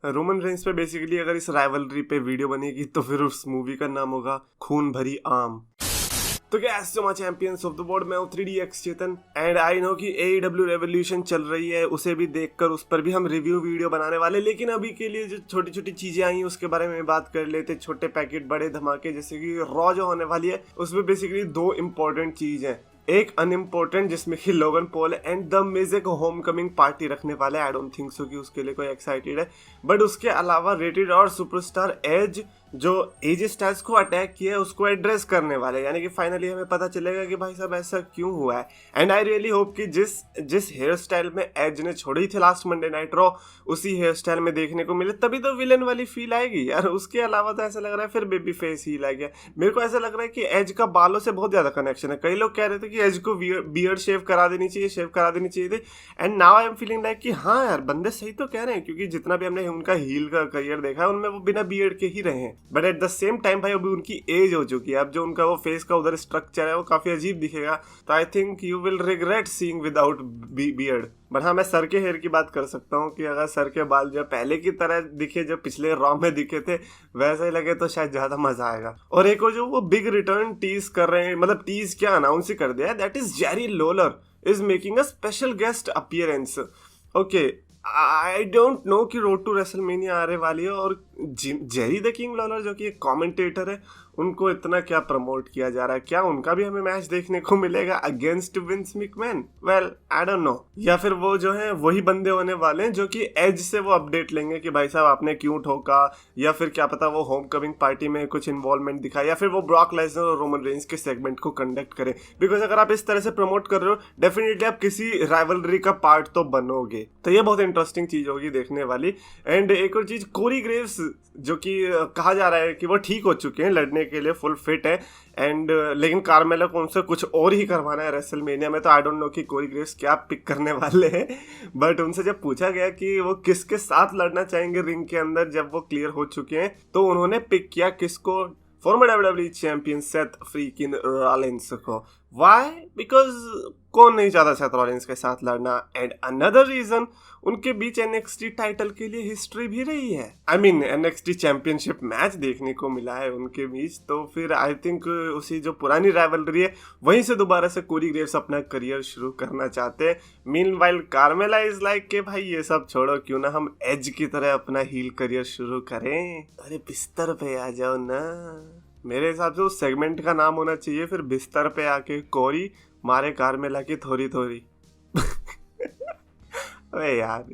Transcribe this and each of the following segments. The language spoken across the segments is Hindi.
रोमन रेंस पे बेसिकली अगर इस राइवलरी पे वीडियो बनेगी तो फिर उस मूवी का नाम होगा खून भरी आम। तो क्या चैंपियंस ऑफ द वर्ल्ड, मैं हूँ 3DX Chetan and I know कि AEW रेवोल्यूशन चल रही है, उसे भी देखकर उस पर भी हम रिव्यू वीडियो बनाने वाले। लेकिन अभी के लिए जो छोटी छोटी चीजें आई हैं उसके बारे में बात कर लेते। छोटे पैकेट बड़े धमाके, जैसे कि रॉ जो होने वाली है उसमें बेसिकली 2 इंपॉर्टेंट चीज है, एक अनइम्पोर्टेंट जिसमें कि Logan Paul and the Miz एक होम कमिंग पार्टी रखने वाले। आई डोंट थिंक सो कि उसके लिए कोई एक्साइटेड है, बट उसके अलावा रेटेड और सुपरस्टार एज जो एज स्टाइल्स को अटैक किया है उसको एड्रेस करने वाले, यानी कि फाइनली हमें पता चलेगा कि भाई साहब ऐसा क्यों हुआ है। एंड आई रियली होप कि जिस हेयर स्टाइल में एज ने छोड़ी थी लास्ट मंडे नाइट रॉ, उसी हेयर स्टाइल में देखने को मिले, तभी तो विलन वाली फील आएगी यार। उसके अलावा तो ऐसा लग रहा है फिर बेबी फेस ही लग गया। मेरे को ऐसा लग रहा है कि एज का बालों से बहुत ज्यादा कनेक्शन है। कई लोग कह रहे थे कि एज को बियर्ड शेव करा देनी चाहिए थी, and now I am feeling like कि हाँ यार बंदे सही तो कह रहे हैं, क्योंकि जितना भी हमने उनका हील का करियर देखा है उनमें वो बिना बियर्ड के ही रहे हैं। But at the same time भाई अभी उनकी एज हो चुकी है, अब जो उनका वो फेस का उधर स्ट्रक्चर है वो काफी अजीब दिखेगा। तो I think you will regret seeing without beard. But हाँ, मैं सर के हेयर की बात कर सकता हूँ कि अगर सर के बाल जो पहले की तरह दिखे, जो पिछले रॉ में दिखे थे वैसे ही लगे तो शायद ज्यादा मजा आएगा। और एक जो वो बिग रिटर्न टीज कर रहे हैं, मतलब टीज क्या अनाउंस ही कर दिया है, that is Jerry Lawler is making a special guest appearance. Okay, I don't know कि रोड टू रेसलमेनिया आने वाली है और जेरी द किंग लॉलर जो कि एक कमेंटेटर है, उनको इतना क्या प्रमोट किया जा रहा है। क्या उनका भी हमें मैच देखने को मिलेगा against Vince McMahon? Well I don't no. या फिर वो जो है वही बंदे होने वाले हैं जो कि एज से वो अपडेट लेंगे कि भाई साहब आपने क्यों ठोका, या फिर क्या पता वो होम कमिंग पार्टी में कुछ इन्वॉल्वमेंट दिखाए, या फिर वो ब्रॉक लेसनर और रोमन रेंस के सेगमेंट को कंडक्ट करें। बिकॉज अगर आप इस तरह से प्रमोट कर रहे हो डेफिनेटली आप किसी राइवलरी का पार्ट तो बनोगे। तो ये बहुत इंटरेस्टिंग चीज होगी देखने वाली। एंड एक और चीज, कोरी ग्रेव्स जो कि कहा जा रहा है कि वो ठीक हो चुके हैं लड़ने के लिए, फुल फिट है। एंड लेकिन कार्मेला को उनसे कुछ और ही करवाना है रेसलमेनिया में। तो आई डोंट नो कि कोरी ग्रेव्स क्या पिक करने वाले हैं। बट उनसे जब पूछा गया कि वो किसके साथ लड़ना चाहेंगे रिंग के अंदर जब वो क्लियर हो चुके हैं, तो उन्होंने पिक किया किसको? Former WWE champion Seth freakin Rollins को। Why? Because कौन नहीं चाहता सेथ रॉलिंस के साथ लड़ना। एंड अनदर रीजन, उनके बीच NXT टाइटल के लिए हिस्ट्री भी रही है। I mean NXT championship match देखने को मिला है उनके बीच। तो फिर आई थिंक उसी जो पुरानी राइवलरी है वहीं से दोबारा से कोरी ग्रेव्स अपना करियर शुरू करना चाहते हैं। मीनवाइल कार्मेला इज लाइक के भाई ये सब छोड़ो, क्यों ना हम एज की तरह अपना हील करियर शुरू करें। अरे बिस्तर पे आ जाओ ना। मेरे हिसाब से उस सेगमेंट का नाम होना चाहिए फिर बिस्तर पे आके कोरी मारे कार्मेला की थोड़ी थोड़ी। अरे यार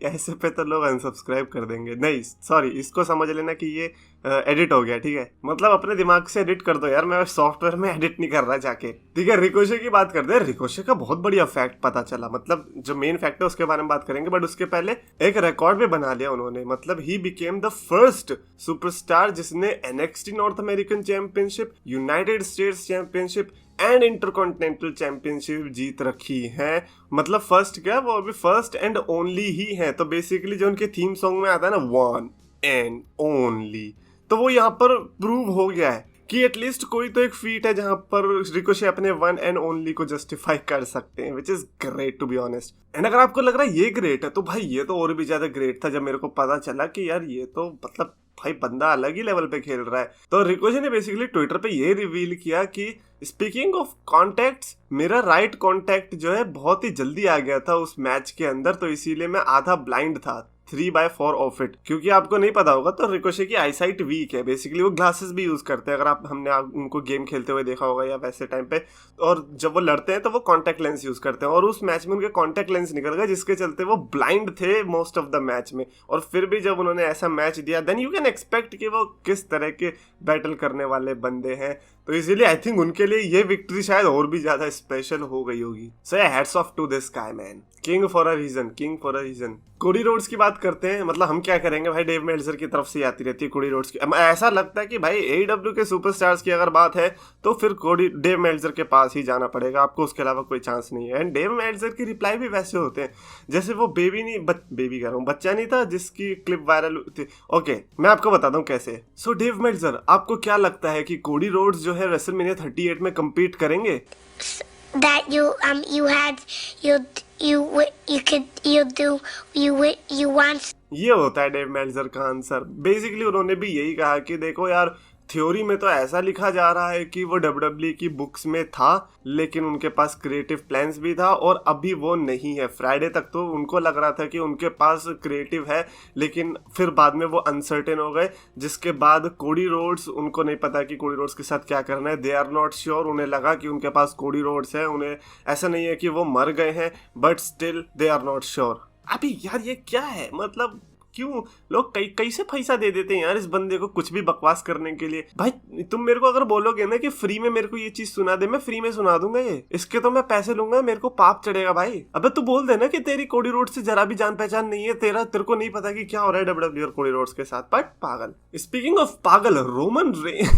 ऐसे पे तो लोग अनसब्सक्राइब कर देंगे। नहीं सॉरी, इसको समझ लेना कि ये एडिट हो गया, ठीक है? मतलब अपने दिमाग से एडिट कर दो यार, मैं सॉफ्टवेयर में एडिट नहीं कर रहा जाके, ठीक है? रिकोशे की बात करते हैं। रिकोशे का बहुत बढ़िया फैक्ट पता चला, मतलब जो मेन फैक्ट है उसके बारे में बात करेंगे, बट उसके पहले एक रिकॉर्ड भी बना लिया उन्होंने। मतलब ही बिकेम द फर्स्ट सुपरस्टार जिसने NXT North American championship, United States championship and intercontinental championship जीत रखी है। मतलब फर्स्ट क्या, वो अभी फर्स्ट एंड ओनली ही है। तो बेसिकली जो उनके थीम सॉन्ग में आता है ना, वन एंड ओनली, तो वो यहाँ पर प्रूव हो गया है कि एटलीस्ट कोई तो एक फीट है जहां पर रिकोशे अपने वन एंड ओनली को जस्टिफाई कर सकते हैं, which is great to be honest. And अगर आपको लग रहा है ये ग्रेट है, तो भाई ये तो और भी ज्यादा ग्रेट था जब मेरे को पता चला कि यार ये तो मतलब भाई बंदा अलग ही लेवल पे खेल रहा है। तो रिकोशे ने बेसिकली ट्विटर पे ये रिवील किया कि स्पीकिंग ऑफ कॉन्टैक्ट्स, मेरा राइट कॉन्टैक्ट जो है बहुत ही जल्दी आ गया था उस मैच के अंदर, तो इसीलिए मैं आधा ब्लाइंड था 3/4 ऑफ इट। क्योंकि आपको नहीं पता होगा तो रिकोशे की आईसाइट वीक है, बेसिकली वो ग्लासेस भी यूज करते हैं। अगर हमने उनको गेम खेलते हुए देखा होगा या वैसे टाइम पे, और जब वो लड़ते हैं तो वो कॉन्टैक्ट लेंस यूज करते हैं, और उस मैच में उनके कॉन्टैक्ट लेंस निकल गए जिसके चलते वो ब्लाइंड थे मोस्ट ऑफ द मैच में। और फिर भी जब उन्होंने ऐसा मैच दिया, देन यू कैन एक्सपेक्ट कि वो किस तरह के बैटल करने वाले बंदे हैं। तो इसीलिए आई थिंक उनके लिए ये विक्ट्री शायद और भी ज्यादा स्पेशल हो गई होगी। So hats off to this guy man, king for a reason, king for a reason. Cody Rhodes की बात करते हैं। मतलब हम क्या करेंगे भाई, डेव मेल्जर की तरफ से आती रहती है कोडी रोड्स की। ऐसा लगता है कि भाई AEW के सुपरस्टार्स की अगर बात है तो फिर डेव मेल्जर के पास ही जाना पड़ेगा, आपको उसके अलावा कोई चांस नहीं है। एंड डेव मेल्जर की रिप्लाई भी वैसे होते हैं जैसे वो बेबी कह रहा हूँ, बच्चा नहीं था जिसकी क्लिप वायरल थी। ओके मैं आपको बताता हूँ कैसे। सो डेव मेल्जर, आपको क्या लगता है कि कोडी रोड्स जो है रेसलमेनिया 38 में कम्पीट करेंगे? that you had you want. ये होता है डेव मेल्जर का आंसर। बेसिकली उन्होंने भी यही कहा कि देखो यार, थ्योरी में तो ऐसा लिखा जा रहा है कि वो WWE की बुक्स में था, लेकिन उनके पास क्रिएटिव प्लान्स भी था और अभी वो नहीं है। फ्राइडे तक तो उनको लग रहा था कि उनके पास क्रिएटिव है, लेकिन फिर बाद में वो अनसर्टेन हो गए, जिसके बाद कोडी रोड्स, उनको नहीं पता कि कोडी रोड्स के साथ क्या करना है। They are not sure. उन्हें लगा कि उनके पास कोडी रोड्स है, उन्हें ऐसा नहीं है कि वो मर गए हैं, but still they are not sure. अभी यार ये क्या है, मतलब क्यों लोग कैसे पैसा दे देते हैं यार इस बंदे को कुछ भी बकवास करने के लिए। भाई तुम मेरे को अगर बोलोगे ना कि फ्री में मेरे को ये चीज सुना दे, मैं फ्री में सुना दूंगा, ये इसके तो मैं पैसे लूंगा, मेरे को पाप चढ़ेगा भाई। अबे तू बोल देना कि तेरी कोडी रोड्स से जरा भी जान पहचान नहीं है, तेरे को नहीं पता कि क्या हो रहा है WWE और कोडी रोड्स के साथ। बट पागल। स्पीकिंग ऑफ पागल, रोमन रेंस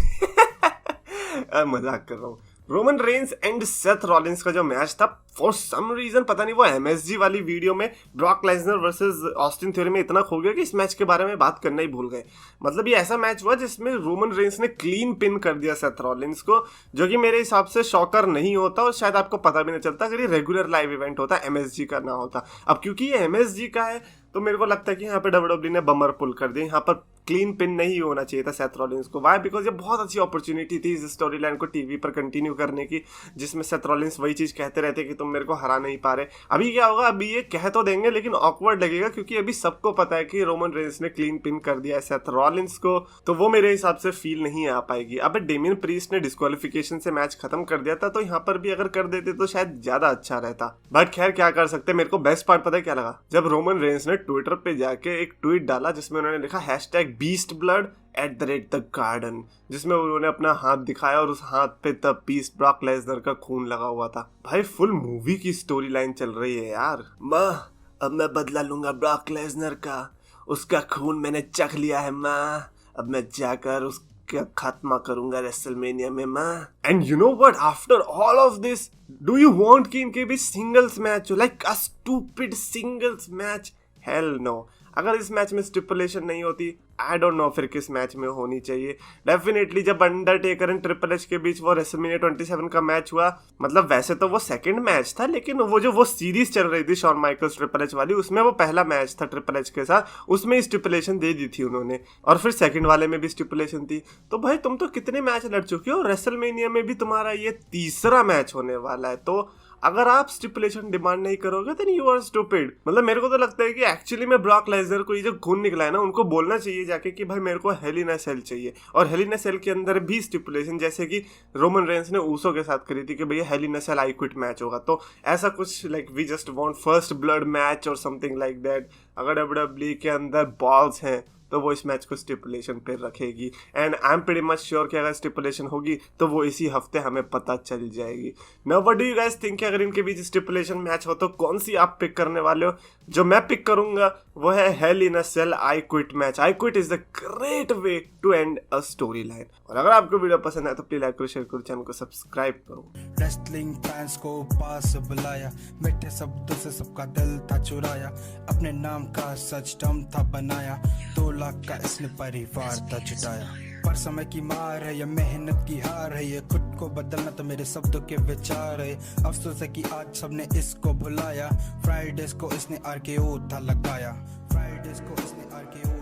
मजाक कर रहा हूँ। Roman Reigns and Seth Rollins का जो मैच था, फॉर सम रीजन पता नहीं वो MSG वाली वीडियो में Brock Lesnar versus Austin theory में इतना खो गया कि इस मैच के बारे में बात करना ही भूल गए। मतलब ये ऐसा मैच हुआ जिसमें रोमन रेंस ने क्लीन पिन कर दिया सेथ रॉलिंस को, जो कि मेरे हिसाब से शॉकर नहीं होता और शायद आपको पता भी नहीं चलता अगर ये रेगुलर लाइव इवेंट होता, MSG का ना होता। अब क्योंकि ये MSG का है तो मेरे को लगता है कि यहाँ पे WWE ने बमर पुल कर दिया। यहाँ पर क्लीन पिन नहीं होना चाहिए था सेथ रॉलिंस को। वाई? बिकॉज ये बहुत अच्छी अपॉर्चुनिटी थी इस स्टोरी लाइन को टीवी पर कंटिन्यू करने की, जिसमें सेथ रॉलिंस वही चीज कहते रहते कि तुम मेरे को हरा नहीं पा रहे। अभी क्या होगा, अभी ये कह तो देंगे लेकिन ऑकवर्ड लगेगा, क्योंकि अभी सबको पता है कि रोमन रेंस ने क्लीन पिन कर दिया है सेथ रॉलिंस को, तो वो मेरे हिसाब से फील नहीं आ पाएगी। अब डेमियन प्रीस्ट ने डिस्क्वालिफिकेशन से मैच खत्म कर दिया था, तो यहाँ पर भी अगर कर देते तो शायद ज्यादा अच्छा रहता। बट खैर क्या कर सकते। मेरे को बेस्ट पार्ट पता है क्या लगा, जब रोमन रेंस ने ट्विटर पे जाके एक ट्वीट डाला जिसमें उन्होंने लिखा #BeastBlood@the जिसमें उन्होंने अपना हाथ दिखाया और उस हाथ पे तब बीस्ट ब्रॉक लेसनर का खून लगा हुआ था। भाई फुल मूवी की स्टोरी लाइन चल रही है यार। अब मैं बदला लूंगा ब्रॉक लेसनर का, उसका खून मैंने चख लिया है माँ, अब मैं जाकर उसका खात्मा करूंगा रेसलमेनिया में माँ। And you know what, after all of this do you want कि इनके भी सिंगल्स मैच हो, like a stupid singles match? Hell no. अगर इस मैच में स्टिपुलेशन नहीं होती, आई डोंट नो फिर किस मैच में होनी चाहिए। डेफिनेटली जब अंडरटेकर एंड ट्रिपल एच के बीच वो रेसलमेनिया 27 का मैच हुआ, मतलब वैसे तो वो सेकंड मैच था, लेकिन वो सीरीज चल रही थी शॉन माइकल्स ट्रिपल एच वाली, उसमें वो पहला मैच था ट्रिपल एच के साथ, उसमें स्टिपुलेशन दे दी थी उन्होंने, और फिर सेकंड वाले में भी स्टिपुलेशन थी। तो भाई तुम तो कितने मैच लड़ चुके हो, रेसलमेनिया में भी तुम्हारा ये तीसरा मैच होने वाला है, तो अगर आप स्टिपुलेशन डिमांड नहीं करोगे देन यू आर स्टूपिड। मतलब मेरे को तो लगता है कि एक्चुअली में ब्रॉक लेसनर को ये जो खून निकला है ना, उनको बोलना चाहिए जाके कि भाई मेरे को हेल इन अ सेल चाहिए, और हेल इन अ सेल के अंदर भी स्टिपुलेशन, जैसे कि रोमन रेंस ने ऊसो के साथ करी थी कि भैया hell in a cell I quit match होगा, तो ऐसा कुछ like we just want first blood match और समथिंग लाइक दैट। अगर WWE के अंदर बॉल्स हैं तो वो इस मैच को स्टिपुलेशन पे रखेगी, and I am pretty much sure कि अगर स्टिपुलेशन होगी तो वो इसी हफ्ते हमें पता चल जाएगी। Now what do you guys think, अगर इनके बीच स्टिपुलेशन मैच हो तो कौन सी आप पिक करने वाले हो? जो मैं पिक करूंगा वो है hell in a cell I quit match. I quit is the great way to end a story line. और अगर आपको वीडियो पसंद है तो प्लीज लाइक करो, शेयर करो, चैनल को सब्सक्राइब करो। रेसलिंग फैंस को पास बुलाया, मीठे शब्दों से सबका दिल था चुराया, अपने नाम का सच दम था बनाया, 2 लाख का इसने परिवार था जुटाया। पर समय की मार है, ये मेहनत की हार है, ये खुद को बदलना तो मेरे शब्दों के विचार है। अफसोस है कि आज सबने इसको भुलाया, फ्राइडेज को इसने RKO था लगाया, फ्राइडेज को इसने RKO